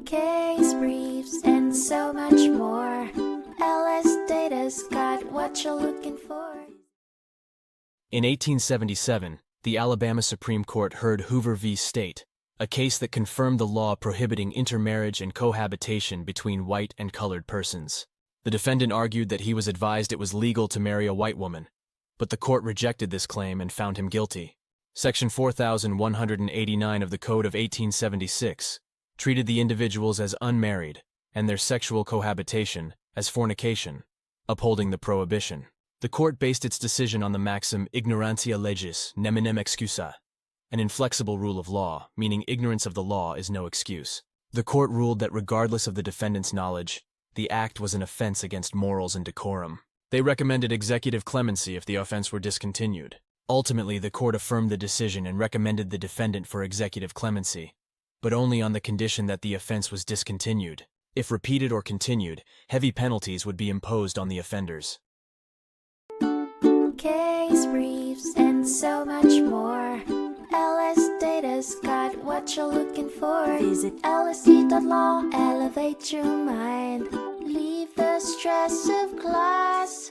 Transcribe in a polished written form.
case briefs, and so much more. LSData's got what you're looking for. In 1877, the Alabama Supreme Court heard Hoover v. State, a case that confirmed the law prohibiting intermarriage and cohabitation between white and colored persons. The defendant argued that he was advised it was legal to marry a white woman, but the court rejected this claim and found him guilty. Section 4189 of the Code of 1876 treated the individuals as unmarried and their sexual cohabitation as fornication, upholding the prohibition. The court based its decision on the maxim ignorantia legis neminem excusa, an inflexible rule of law, meaning ignorance of the law is no excuse. The court ruled that regardless of the defendant's knowledge, the act was an offense against morals and decorum. They recommended executive clemency if the offense were discontinued. Ultimately, the court affirmed the decision and recommended the defendant for executive clemency, but only on the condition that the offense was discontinued. If repeated or continued, heavy penalties would be imposed on the offenders. Case briefs, and so much more. LSData's got what you're looking for. Visit lsd.law, elevate your mind. Leave the stress of class.